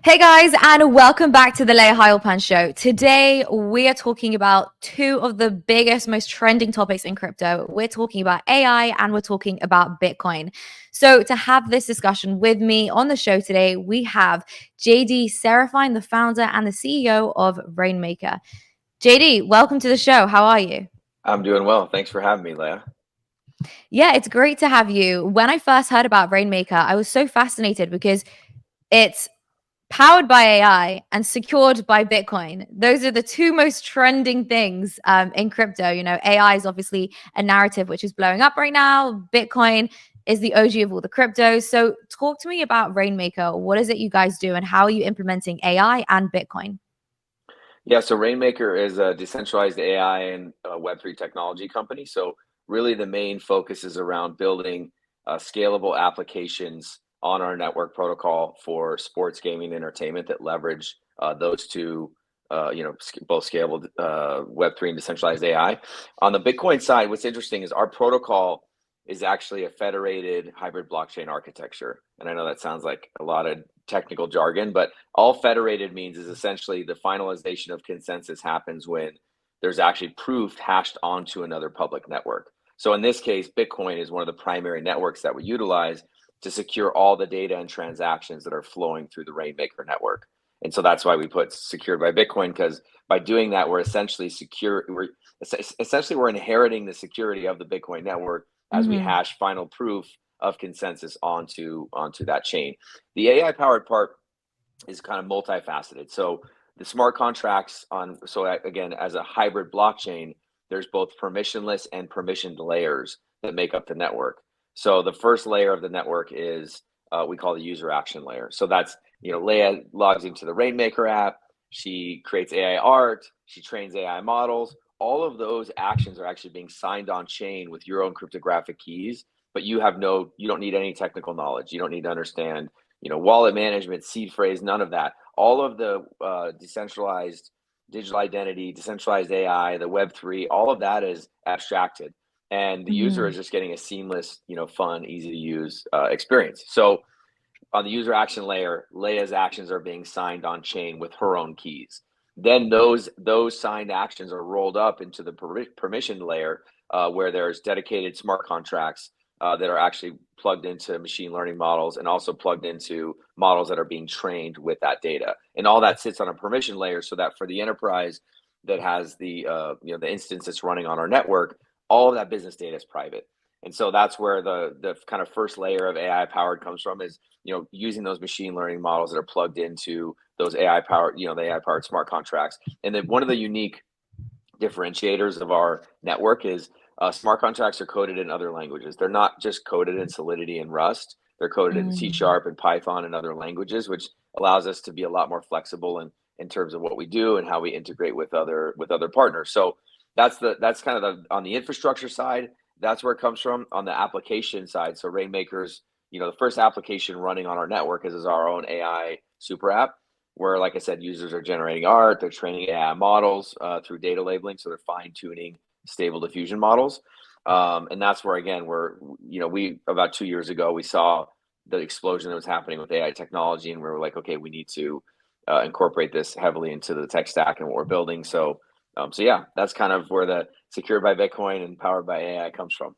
Hey guys, and welcome back to the Layah Heilpern show. Today we are talking about two of the biggest, most trending topics in crypto. We're talking about AI and we're talking about Bitcoin. So to have this discussion with me on the show today, we have JD Serafine, the founder and the CEO of Rainmaker. JD, welcome to the show. How are you? I'm doing well. Thanks for having me, Layah. Yeah, it's great to have you. When I first heard about Rainmaker, I was so fascinated because it's powered by AI and secured by Bitcoin. Those are the two most trending things in crypto. You know, AI is obviously a narrative which is blowing up right now. Bitcoin is the OG of all the cryptos. So talk to me about Rainmaker. What is it you guys do and how are you implementing AI and Bitcoin? Yeah, so Rainmaker is a decentralized AI and Web3 technology company. So really the main focus is around building scalable applications on our network protocol for sports gaming and entertainment that leverage those two, both scalable Web3 and decentralized AI. On the Bitcoin side, what's interesting is our protocol is actually a federated hybrid blockchain architecture. And I know that sounds like a lot of technical jargon, but all federated means is essentially the finalization of consensus happens when there's actually proof hashed onto another public network. So in this case, Bitcoin is one of the primary networks that we utilize to secure all the data and transactions that are flowing through the Rainmaker network. And so that's why we put secured by Bitcoin, because by doing that, we're essentially secure. We're inheriting the security of the Bitcoin network as we Mm-hmm. hash final proof of consensus onto that chain. The AI powered part is kind of multifaceted. So the smart contracts again, as a hybrid blockchain, there's both permissionless and permissioned layers that make up the network. So the first layer of the network is we call the user action layer. So that's, Layah logs into the Rainmaker app. She creates AI art. She trains AI models. All of those actions are actually being signed on chain with your own cryptographic keys, but you don't need any technical knowledge. You don't need to understand, wallet management, seed phrase, none of that. All of the decentralized digital identity, decentralized AI, the Web3, all of that is abstracted. And the user Mm-hmm. is just getting a seamless, fun, easy to use experience. So on the user action layer, Layah's actions are being signed on chain with her own keys. Then those signed actions are rolled up into the permission layer, where there's dedicated smart contracts that are actually plugged into machine learning models and also plugged into models that are being trained with that data. And all that sits on a permission layer, so that for the enterprise that has the instance that's running on our network, all of that business data is private. And so that's where the kind of first layer of AI powered comes from, is using those machine learning models that are plugged into those AI powered, the AI powered smart contracts. And then one of the unique differentiators of our network is smart contracts are coded in other languages. They're not just coded in Solidity and Rust. They're coded in C Mm-hmm. Sharp and Python and other languages, which allows us to be a lot more flexible in terms of what we do and how we integrate with other partners. So that's kind of on the infrastructure side. That's where it comes from. On the application side, so Rainmakers, the first application running on our network is our own AI super app, where, like I said, users are generating art, they're training AI models through data labeling, so they're fine tuning stable diffusion models, and that's where, again, we about 2 years ago we saw the explosion that was happening with AI technology, and we were like, okay, we need to incorporate this heavily into the tech stack and what we're building. So yeah, that's kind of where the secured by Bitcoin and powered by AI comes from.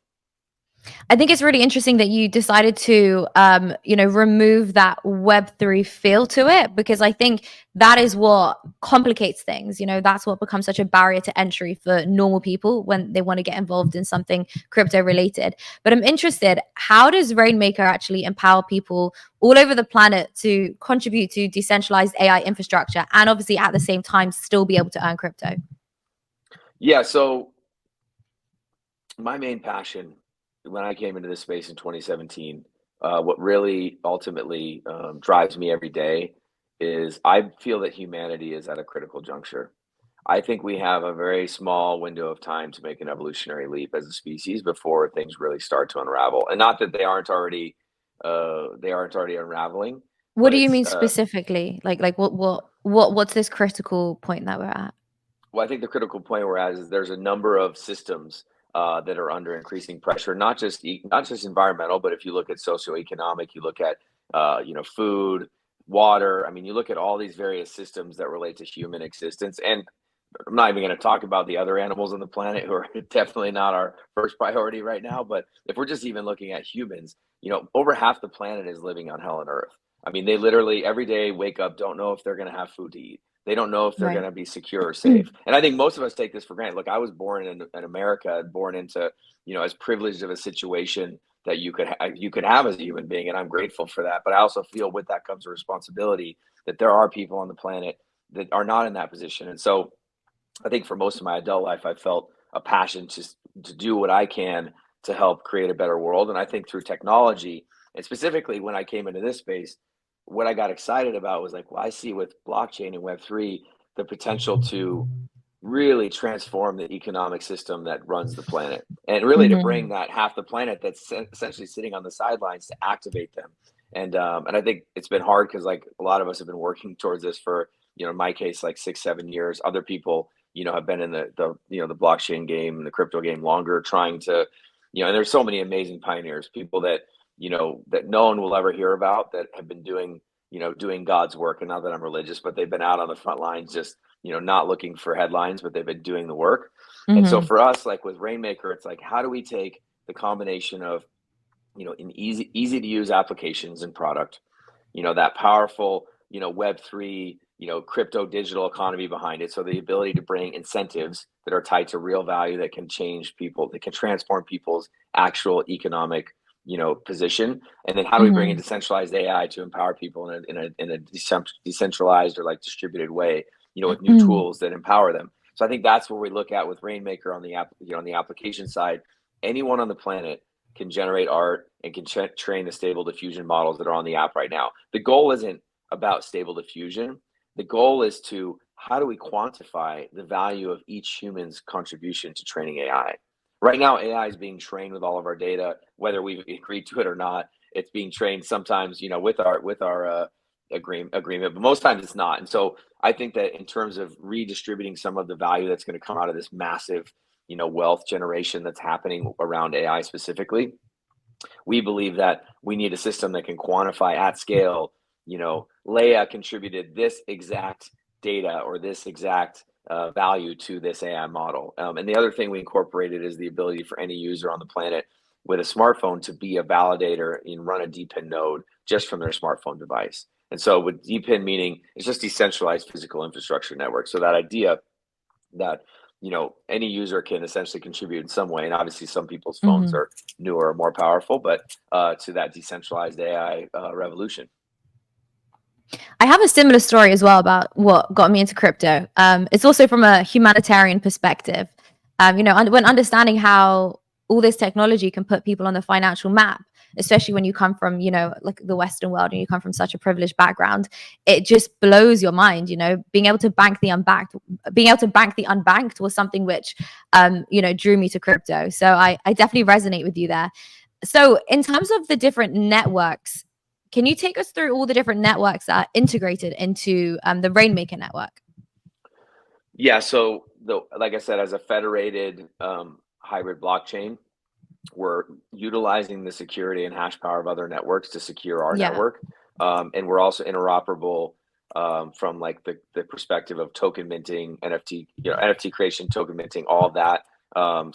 I think it's really interesting that you decided to, remove that Web3 feel to it, because I think that is what complicates things. You know, that's what becomes such a barrier to entry for normal people when they want to get involved in something crypto related. But I'm interested, how does Rainmaker actually empower people all over the planet to contribute to decentralized AI infrastructure and obviously at the same time still be able to earn crypto? Yeah, so my main passion when I came into this space in 2017, what really ultimately drives me every day is I feel that humanity is at a critical juncture. I think we have a very small window of time to make an evolutionary leap as a species before things really start to unravel. And not that they aren't already unraveling, What but do you it's mean specifically? Like what's this critical point that we're at? well, I think the critical point we're at is there's a number of systems that are under increasing pressure, not just environmental, but if you look at socioeconomic, you look at food, water. I mean, you look at all these various systems that relate to human existence, and I'm not even going to talk about the other animals on the planet who are definitely not our first priority right now. But if we're just even looking at humans, over half the planet is living on hell and earth. I mean, they literally every day wake up, don't know if they're going to have food to eat. They don't know if they're going Right. to be secure or safe. And I think most of us take this for granted. Look, I was born in America, born into, as privileged of a situation that you could have as a human being, and I'm grateful for that. But I also feel with that comes a responsibility that there are people on the planet that are not in that position. And so I think for most of my adult life, I felt a passion to do what I can to help create a better world. And I think through technology, and specifically when I came into this space, what I got excited about was like, well, I see with blockchain and Web3 the potential to really transform the economic system that runs the planet, and really to bring Hmm. that half the planet that's essentially sitting on the sidelines to activate them. And I think it's been hard because like a lot of us have been working towards this for, in my case, like 6 7 years. Other people, have been in the blockchain game and the crypto game longer, trying to, and there's so many amazing pioneers, people that, that no one will ever hear about, that have been doing God's work. And not that I'm religious, but they've been out on the front lines, just, not looking for headlines, but they've been doing the work. And so Hmm. for us, like with Rainmaker, it's like, how do we take the combination of, an easy to use applications and product, that powerful, Web3, crypto digital economy behind it. So the ability to bring incentives that are tied to real value that can change people, that can transform people's actual economic, position. And then how do we bring in Hmm. decentralized AI to empower people in a decentralized or like distributed way, with new Hmm. tools that empower them. So I think that's where we look at with Rainmaker on the app, on the application side. Anyone on the planet can generate art and can train the stable diffusion models that are on the app right now. The goal isn't about stable diffusion. The goal is to how do we quantify the value of each human's contribution to training AI? Right now, AI is being trained with all of our data, whether we've agreed to it or not. It's being trained sometimes, with our agreement, but most times it's not. And so I think that in terms of redistributing some of the value that's going to come out of this massive, wealth generation that's happening around AI specifically, we believe that we need a system that can quantify at scale, Layah contributed this exact data or this exact value to this AI model. And the other thing we incorporated is the ability for any user on the planet with a smartphone to be a validator and run a DPIN node just from their smartphone device. And so with DPIN meaning it's just decentralized physical infrastructure network. So that idea that, any user can essentially contribute in some way. And obviously some people's phones Hmm. are newer or more powerful, but to that decentralized AI revolution. I have a similar story as well about what got me into crypto. It's also from a humanitarian perspective. When understanding how all this technology can put people on the financial map, especially when you come from, like the Western world and you come from such a privileged background, it just blows your mind. Being able to bank the unbanked, being able to bank the unbanked was something which, drew me to crypto. So I definitely resonate with you there. So in terms of the different networks, can you take us through all the different networks that are integrated into the Rainmaker network? Yeah. So like I said, as a federated hybrid blockchain, we're utilizing the security and hash power of other networks to secure our Yeah. network. And we're also interoperable from like the perspective of token minting, NFT, NFT creation, token minting, all of that.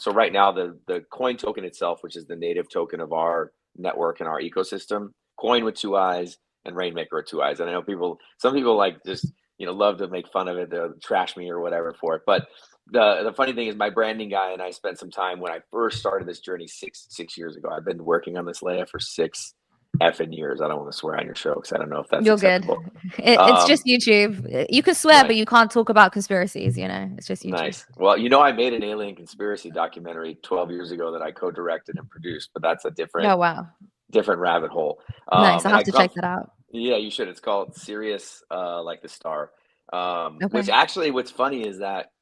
So right now, the coin token itself, which is the native token of our network and our ecosystem, coin with two eyes and Rainmaker with two eyes. And I know some people like just, love to make fun of it, they'll trash me or whatever for it. But the funny thing is my branding guy and I spent some time when I first started this journey six years ago. I've been working on this Layah for 6 effing years. I don't want to swear on your show because I don't know if that's You're good. acceptable. It's Um, just YouTube. You can swear, but nice, you can't talk about conspiracies. It's just YouTube. nice. Well, I made an alien conspiracy documentary 12 years ago that I co-directed and produced, but that's a different Oh, wow. different rabbit hole. Nice. I'll And have I to come, check that out. yeah, you should. It's called Sirius, like the star. Which Okay. actually, what's funny is that,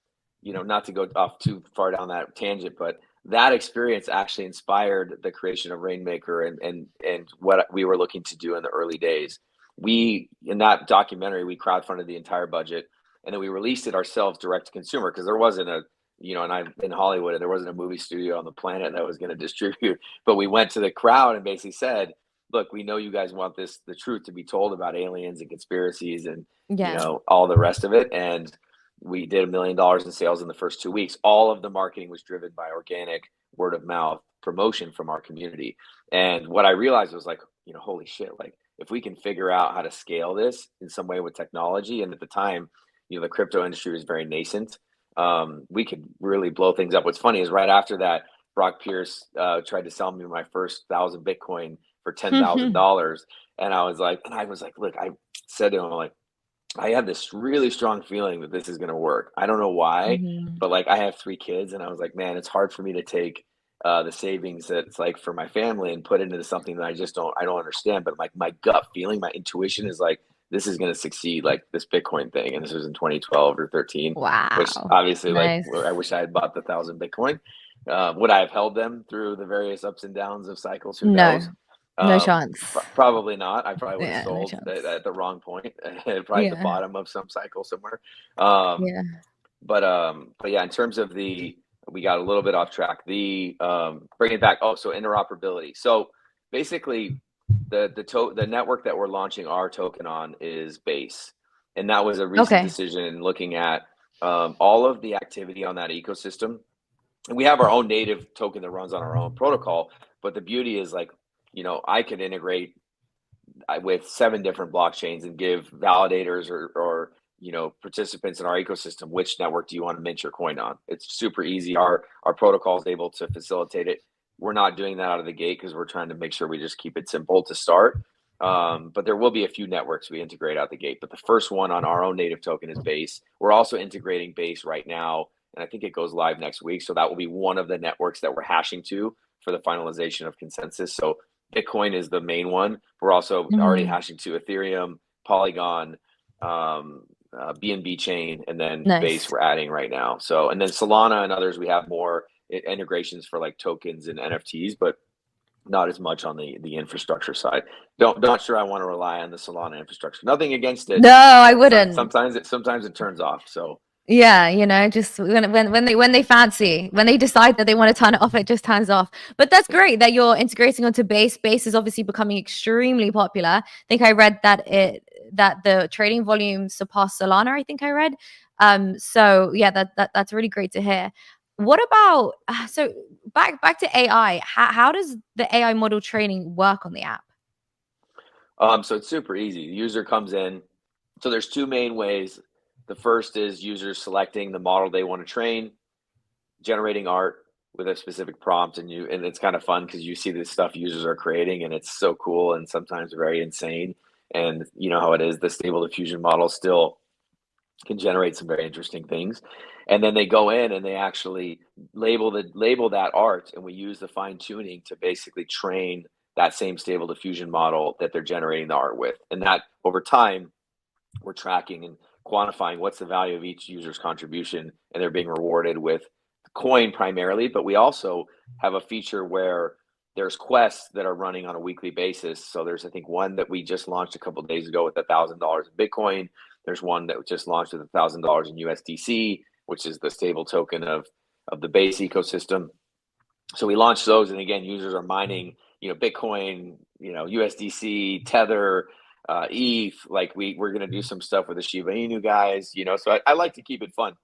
not to go off too far down that tangent, but that experience actually inspired the creation of Rainmaker and what we were looking to do in the early days. We, in that documentary, we crowdfunded the entire budget, and then we released it ourselves direct to consumer because there wasn't a, and I'm in Hollywood and there wasn't a movie studio on the planet that was going to distribute. But we went to the crowd and basically said, look, we know you guys want the truth to be told about aliens and conspiracies and, Yeah. all the rest of it. And we did $1 million in sales in the first 2 weeks. All of the marketing was driven by organic word of mouth promotion from our community. And what I realized was like, holy shit, like if we can figure out how to scale this in some way with technology, and at the time, the crypto industry was very nascent, we could really blow things up. What's funny is right after that, Brock Pierce tried to sell me my first 1,000 Bitcoin for $10,000, and I was like, look, I said to him, like, I have this really strong feeling that this is going to work. I don't know why, Mhm. but like I have 3 kids, and I was like, man, it's hard for me to take the savings that's like for my family and put it into something that I don't understand. But like my gut feeling, my intuition is like this is going to succeed, like this Bitcoin thing. And this was in 2012 or 13, which Wow. obviously, like, Nice. I wish I had bought the 1,000 Bitcoin. Would I have held them through the various ups and downs of cycles? Who No, knows? no chance. Probably not. I probably would have Yeah, no sold chance. at the wrong point, probably at the Yeah. bottom of some cycle somewhere. Um, Yeah. but yeah, in terms of we got a little bit off track. Bring it back. Oh, so interoperability. So basically, the network that we're launching our token on is Base, and that was a recent Okay. decision in looking at all of the activity on that ecosystem. And we have our own native token that runs on our own protocol. But the beauty is, like, I could integrate with 7 different blockchains and give validators or participants in our ecosystem which network do you want to mint your coin on. It's super easy. Our protocol is able to facilitate it. We're not doing that out of the gate because we're trying to make sure we just keep it simple to start. But there will be a few networks we integrate out the gate. But the first one on our own native token is Base. We're also integrating Base right now, and I think it goes live next week. So that will be one of the networks that we're hashing to for the finalization of consensus. So Bitcoin is the main one. We're also already Mhm. hashing to Ethereum, Polygon, BNB chain, and then Base Nice. we're adding right now. So, and then Solana and others, we have more integrations for like tokens and NFTs, but not as much on the infrastructure side. Not sure I want to rely on the Solana infrastructure. Nothing against it. No, I wouldn't. Sometimes it turns off. So Yeah, just when they decide that they want to turn it off, it just turns off. But that's yeah. great that you're integrating onto Base. Base is obviously becoming extremely popular. I think I read that the trading volume surpassed Solana, I think I read. So yeah, that's really great to hear. What about so back to AI? How does the AI model training work on the app? So it's super easy. The user comes in. So there's 2 main ways. The first is users selecting the model they want to train, generating art with a specific prompt, and it's kind of fun because you see the stuff users are creating, and it's so cool and sometimes very insane. And you know how it is, the stable diffusion model still can generate some very interesting things. And then they go in and they actually label that art, and we use the fine tuning to basically train that same stable diffusion model that they're generating the art with. And that over time, we're tracking and quantifying what's the value of each user's contribution, and they're being rewarded with coin primarily. But we also have a feature where there's quests that are running on a weekly basis. So there's, I think, one that we just launched a couple of days ago with $1,000 in Bitcoin. There's one that just launched with $1,000 in USDC, which is the stable token of the Base ecosystem. So we launched those, and again, users are mining, Bitcoin, USDC, Tether, ETH. Like we're gonna do some stuff with the Shiba Inu guys, So I like to keep it fun.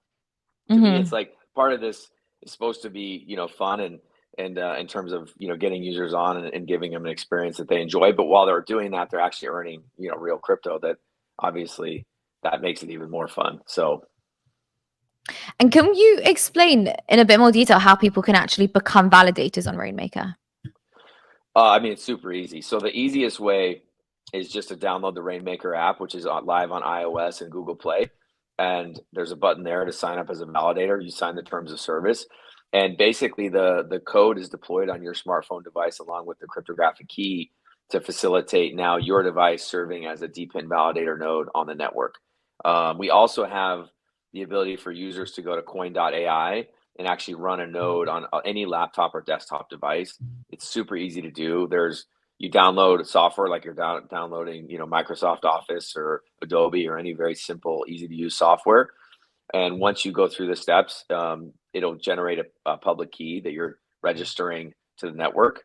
To me, it's Hmm. like part of this is supposed to be, fun and in terms of getting users on and giving them an experience that they enjoy. But while they're doing that, they're actually earning real crypto. That obviously that makes it even more fun. So And can you explain in a bit more detail how people can actually become validators on Rainmaker? I mean, it's super easy. So the easiest way is just to download the Rainmaker app, which is live on iOS and Google Play. And there's a button there to sign up as a validator. You sign the terms of service. And basically, the code is deployed on your smartphone device along with the cryptographic key to facilitate now your device serving as a DPIN validator node on the network. We also have the ability for users to go to coin.ai and actually run a node on any laptop or desktop device. It's super easy to do. You download software like you're downloading, Microsoft Office or Adobe or any very simple, easy to use software. And once you go through the steps, it'll generate a public key that you're registering to the network.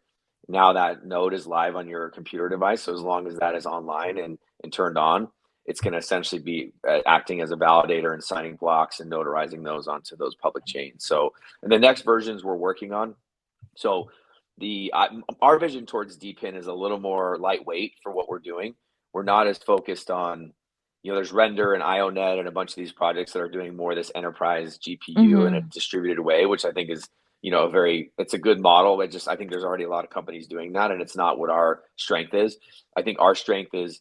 now that node is live on your computer device. So as long as that is online and turned on, it's going to essentially be acting as a validator and signing blocks and notarizing those onto those public chains. So, and the next versions we're working on. So our vision towards DPIN is a little more lightweight for what we're doing. We're not as focused on, there's Render and IONET and a bunch of these projects that are doing more of this enterprise GPU in a distributed way, which I think is, it's a good model. I think there's already a lot of companies doing that, and it's not what our strength is. I think our strength is,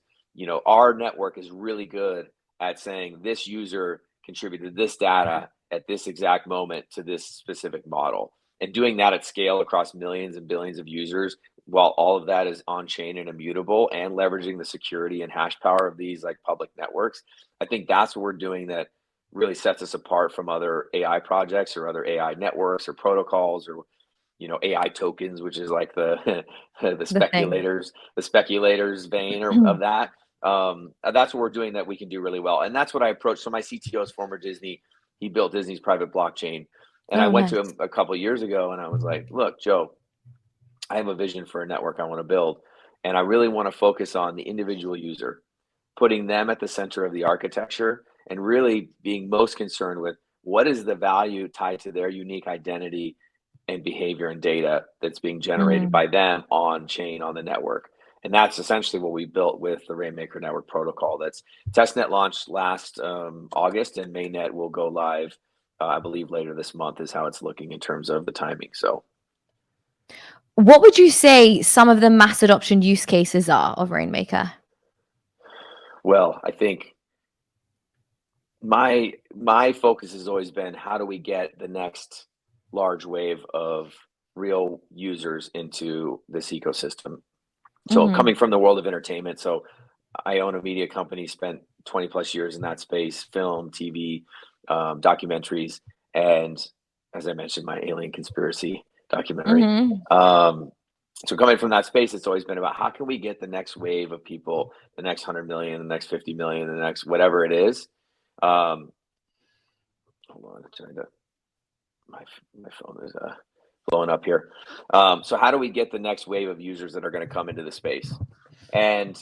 our network is really good at saying this user contributed this data at this exact moment to this specific model, and doing that at scale across millions and billions of users, while all of that is on chain and immutable, and leveraging the security and hash power of these like public networks. I think that's what we're doing that really sets us apart from other AI projects or other AI networks or protocols, or AI tokens, which is like the the speculators vein of that. That's what we're doing that we can do really well, and that's what I approached. So my CTO is former Disney. He built Disney's private blockchain, and I went to him a couple of years ago, and I was like, "Look, Joe, I have a vision for a network I want to build, and I really want to focus on the individual user, putting them at the center of the architecture, and really being most concerned with what is the value tied to their unique identity and behavior and data that's being generated by them on chain on the network." And that's essentially what we built with the Rainmaker Network protocol. That's testnet launched last August, and mainnet will go live, I believe, later this month is how it's looking in terms of the timing. So, what would you say some of the mass adoption use cases are of Rainmaker? Well, I think my focus has always been, how do we get the next large wave of real users into this ecosystem? So coming from the world of entertainment, so I own a media company, spent 20 plus years in that space, film, TV, documentaries, and as I mentioned, my alien conspiracy documentary. So coming from that space, it's always been about how can we get the next wave of people, the next 100 million, the next 50 million, the next whatever it is. Hold on, I'm trying to, my phone is blowing up here. So how do we get the next wave of users that are going to come into the space? And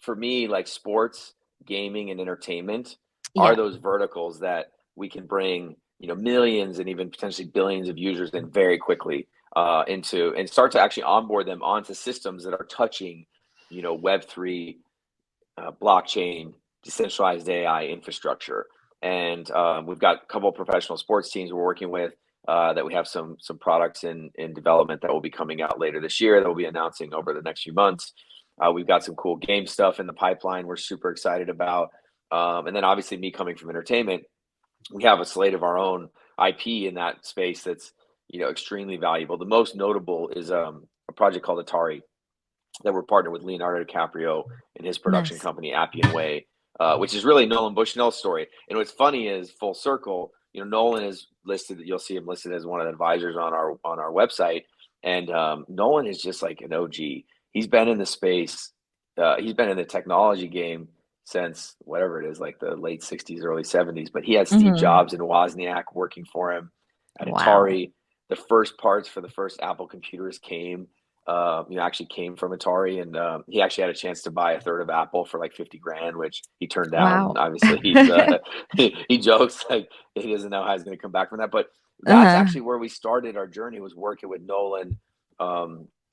for me, like sports, gaming, and entertainment are those verticals that we can bring, millions and even potentially billions of users in very quickly into, and start to actually onboard them onto systems that are touching, Web3, blockchain, decentralized AI infrastructure. And we've got a couple of professional sports teams we're working with, that we have some products in development that will be coming out later this year that we'll be announcing over the next few months. We've got some cool game stuff in the pipeline we're super excited about. And then obviously me coming from entertainment, we have a slate of our own IP in that space that's, extremely valuable. The most notable is a project called Atari that we're partnered with Leonardo DiCaprio and his production company, Appian Way, which is really Nolan Bushnell's story. And what's funny is, full circle, Nolan is listed, you'll see him listed as one of the advisors on our website. And Nolan is just like an OG. He's been in the space. He's been in the technology game since whatever it is, like the late 60s, early 70s. But he had Steve Jobs and Wozniak working for him at Atari. The first parts for the first Apple computers came from Atari, and he actually had a chance to buy a third of Apple for like 50 grand, which he turned down. Obviously, he jokes like he doesn't know how he's going to come back from that. But that's actually where we started our journey, was working with Nolan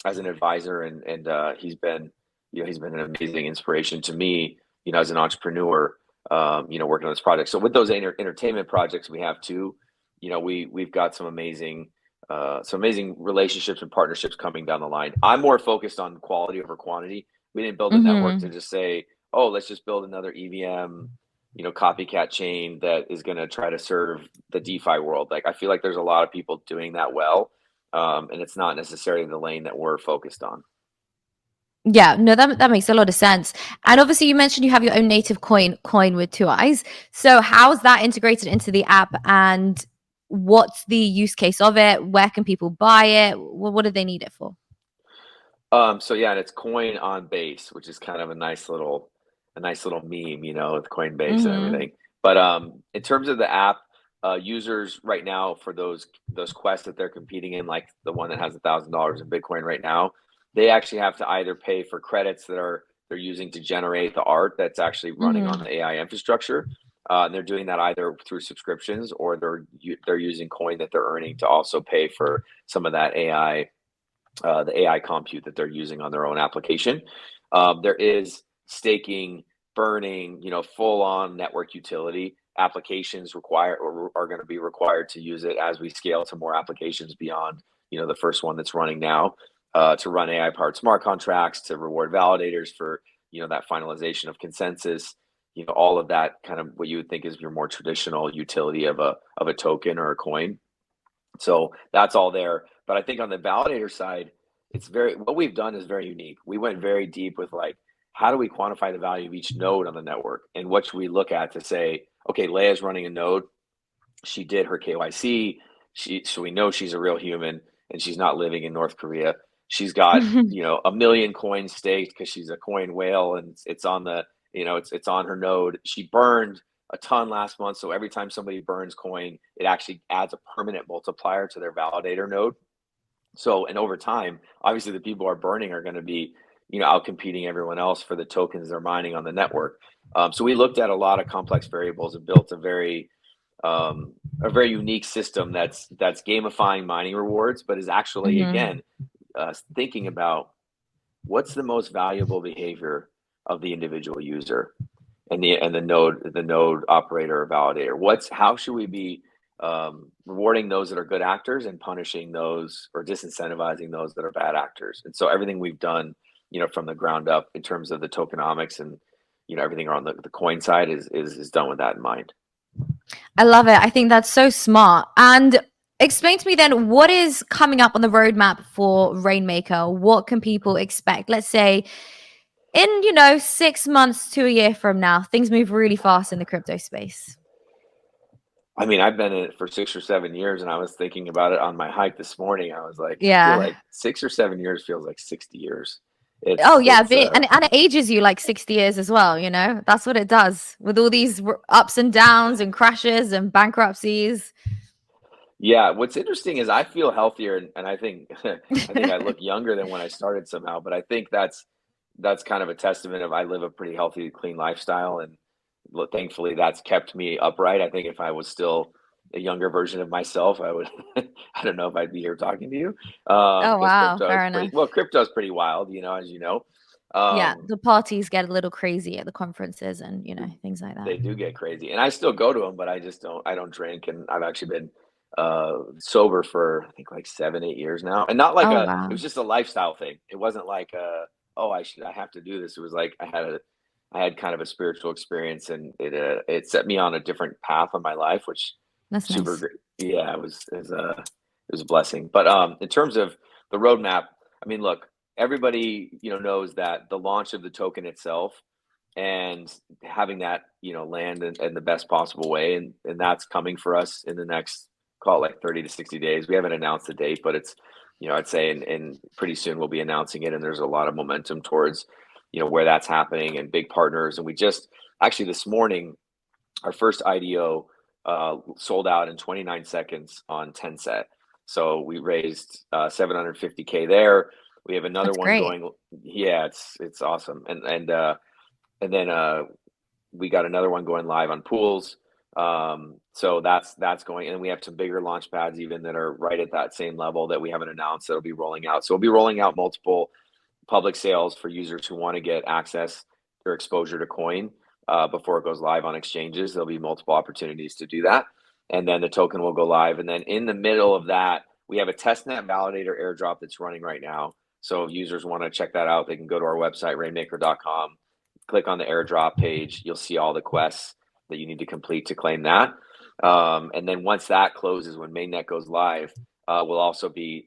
as an advisor, and he's been an amazing inspiration to me, as an entrepreneur, working on this project. So with those entertainment projects, we have too, we've got some amazing relationships and partnerships coming down the line. I'm more focused on quality over quantity. We didn't build a network to just say, oh, let's just build another EVM, copycat chain that is going to try to serve the DeFi world. Like, I feel like there's a lot of people doing that well, and it's not necessarily the lane that we're focused on. Yeah, no, that makes a lot of sense. And obviously you mentioned you have your own native coin with two eyes. So how's that integrated into the app, and what's the use case of it? Where can people buy it? What do they need it for? So yeah, and it's coin on base, which is kind of a nice little meme, with Coinbase and everything. But in terms of the app, users right now for those quests that they're competing in, like the one that has $1,000 in Bitcoin right now, they actually have to either pay for credits they're using to generate the art that's actually running on Hmm. the AI infrastructure. And they're doing that either through subscriptions, or they're using coin that they're earning to also pay for some of that AI, the AI compute that they're using on their own application. There is staking, burning, full on network utility applications require or are going to be required to use it as we scale to more applications beyond, the first one that's running now, to run AI powered smart contracts, to reward validators for, that finalization of consensus, all of that kind of what you would think is your more traditional utility of a token or a coin. So that's all there. But I think on the validator side, what we've done is very unique. We went very deep with, like, how do we quantify the value of each node on the network, and what should we look at to say, okay, Layah's running a node. She did her KYC. So we know she's a real human and she's not living in North Korea. She's got, 1 million coins staked because she's a coin whale, and it's on it's on her node. She burned a ton last month. So every time somebody burns coin, it actually adds a permanent multiplier to their validator node. So, and over time, obviously the people who are burning are going to be, out competing everyone else for the tokens they're mining on the network. So we looked at a lot of complex variables and built a very unique system that's gamifying mining rewards, but is actually, Hmm. again, thinking about what's the most valuable behavior of the individual user, and the node operator or validator. How should we be rewarding those that are good actors and punishing those, or disincentivizing those that are bad actors? And so everything we've done, from the ground up in terms of the tokenomics and, everything around the coin side is done with that in mind. I love it. I think that's so smart. And explain to me then, what is coming up on the roadmap for Rainmaker? What can people expect? Let's say in, 6 months to a year from now, things move really fast in the crypto space. I mean, I've been in it for 6 or 7 years, and I was thinking about it on my hike this morning. I was like, I feel Yeah. like 6 or 7 years feels like 60 years. Oh It's yeah, it's and it ages you like 60 years as well, That's what it does with all these ups and downs and crashes and bankruptcies. Yeah, what's interesting is I feel healthier, and I think I think I look younger than when I started somehow. But I think that's kind of a testament of I live a pretty healthy, clean lifestyle, and thankfully that's kept me upright. I think if I was still a younger version of myself, I would I don't know if I'd be here talking to you, Oh because wow, fair enough. crypto's pretty wild, as you know. Yeah, Um, the parties get a little crazy at the conferences and, things like that. They do get crazy, and I still go to them, but I don't drink, and I've actually been sober for, I think, like 7, 8 years now, and not like Oh it wow. was just a lifestyle thing. It wasn't like oh, I have to do this. It was like I had kind of a spiritual experience, and it set me on a different path of my life, which That's super nice. great. Yeah, it was a blessing. But in terms of the roadmap, I mean, look, everybody knows that the launch of the token itself, and having that land in the best possible way, and that's coming for us in the next, call it, like 30 to 60 days. We haven't announced the date, but it's, I'd say in pretty soon we'll be announcing it, and there's a lot of momentum towards where that's happening, and big partners. And we just actually this morning, our first IDO sold out in 29 seconds on 10 set. So we raised 750K there. We have another That's one great. going. Yeah, it's awesome. And then we got another one going live on pools. So that's going, and we have some bigger launch pads even that are right at that same level that we haven't announced, that'll be rolling out. So we'll be rolling out multiple public sales for users who want to get access or exposure to coin before it goes live on exchanges. There'll be multiple opportunities to do that, and then the token will go live. And then in the middle of that, we have a testnet validator airdrop that's running right now. So if users want to check that out, they can go to our website, rainmaker.com, click on the airdrop page. You'll see all the quests that you need to complete to claim that. And then once that closes, when mainnet goes live, will also be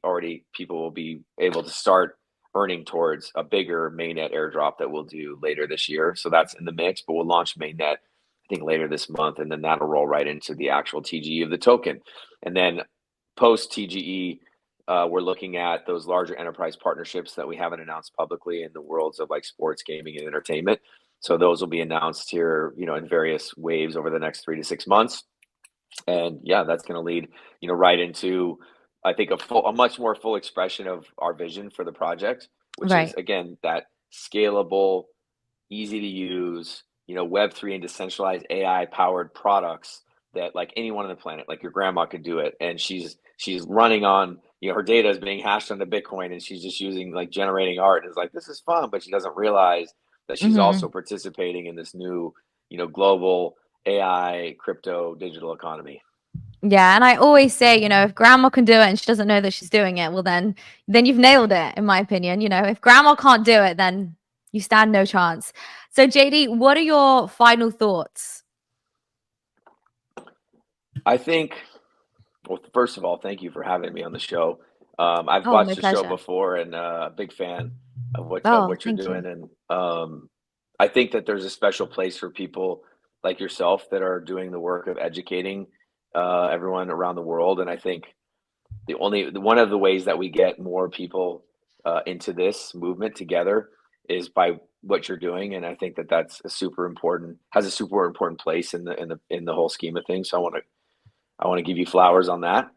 people will be able to start earning towards a bigger mainnet airdrop that we'll do later this year. So that's in the mix, but we'll launch mainnet, I think, later this month, and then that'll roll right into the actual TGE of the token. And then post TGE, we're looking at those larger enterprise partnerships that we haven't announced publicly in the worlds of like sports, gaming, and entertainment. So those will be announced here, in various waves over the next 3 to 6 months. And yeah, that's going to lead, right into, I think, a much more full expression of our vision for the project, which is Right. again that scalable, easy to use, Web3 and decentralized AI powered products that like anyone on the planet, like your grandma could do it. And she's running on, her data is being hashed onto Bitcoin, and she's just using like generating art. And it's like, this is fun, but she doesn't realize that she's also Hmm. participating in this new, global AI crypto digital economy. Yeah, and I always say, if grandma can do it and she doesn't know that she's doing it, well then you've nailed it, in my opinion. If grandma can't do it, then you stand no chance. So JD, what are your final thoughts? I think, well, first of all, thank you for having me on the show. I've Oh, my watched the show pleasure. before, and a big fan of Oh, what you're thank you. doing. And I think that there's a special place for people like yourself that are doing the work of educating everyone around the world. And I think one of the ways that we get more people into this movement together is by what you're doing. And I think that that's has a super important place in the whole scheme of things. So I want to give you flowers on that.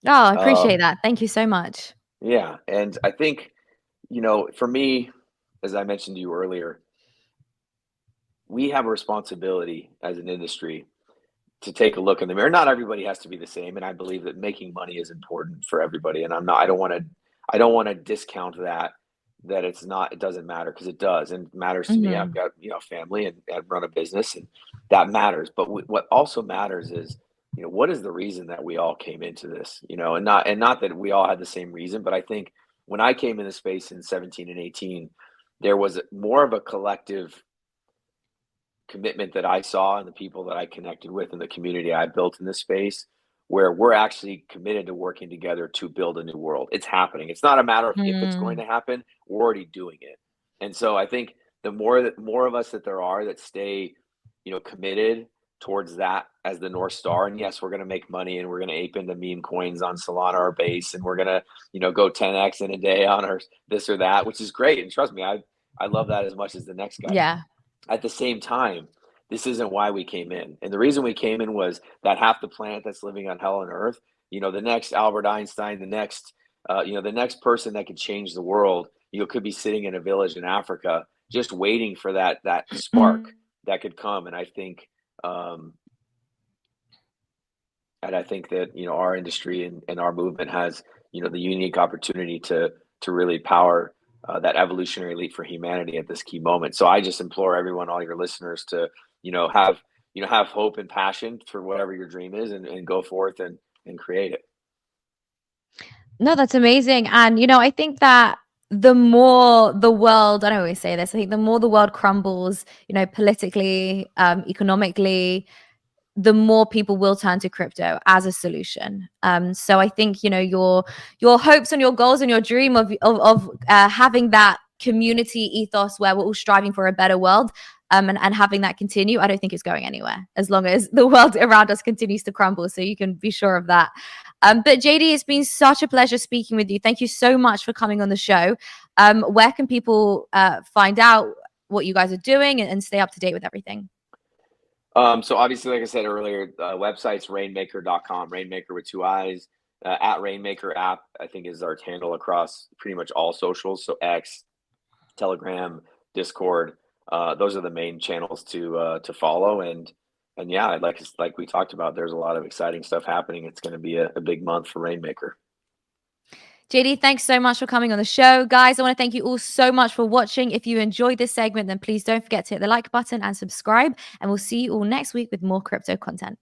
Oh, I appreciate Um, that. Thank you so much. yeah, and I think, for me, as I mentioned to you earlier, we have a responsibility as an industry to take a look in the mirror. Not everybody has to be the same, and I believe that making money is important for everybody. And I don't want to discount that it doesn't matter, because it does, and it matters to me. I've Hmm. got, family, and I run a business, and that matters. But what also matters is, what is the reason that we all came into this, and not that we all had the same reason, but I think when I came in the space in 17 and 18, there was more of a collective commitment that I saw and the people that I connected with and the community I built in this space, where we're actually committed to working together to build a new world. It's happening. It's not a matter of if it's going Mm. to happen, we're already doing it. And so I think the more of us that there are that stay, committed towards that as the North Star. And yes, we're going to make money, and we're going to ape into meme coins on Solana or Base, and we're going to, go 10x in a day on our this or that, which is great. And trust me, I love that as much as the next guy. Yeah. At the same time, this isn't why we came in. And the reason we came in was that half the planet that's living on hell on earth, the next Albert Einstein, the next person that could change the world, could be sitting in a village in Africa, just waiting for that spark that could come. Um, and I think that, our industry and our movement has, the unique opportunity to really power that evolutionary leap for humanity at this key moment. So I just implore everyone, all your listeners, to, have hope and passion for whatever your dream is, and go forth and create it. No, that's amazing. And, I think that the more the world, I don't always say this, I think the more the world crumbles, politically, economically, the more people will turn to crypto as a solution. So I think, your hopes and your goals and your dream of having that community ethos where we're all striving for a better world, and having that continue, I don't think it's going anywhere as long as the world around us continues to crumble. So you can be sure of that. But JD, it's been such a pleasure speaking with you. Thank you so much for coming on the show. Where can people find out what you guys are doing and stay up to date with everything? So obviously, like I said earlier, website's rainmaker.com, Rainmaker with two eyes. At Rainmaker app, I think, is our handle across pretty much all socials. So X, Telegram, Discord. Those are the main channels to follow. And yeah, like we talked about, there's a lot of exciting stuff happening. It's going to be a big month for Rainmaker. JD, thanks so much for coming on the show. Guys, I want to thank you all so much for watching. If you enjoyed this segment, then please don't forget to hit the like button and subscribe. And we'll see you all next week with more crypto content.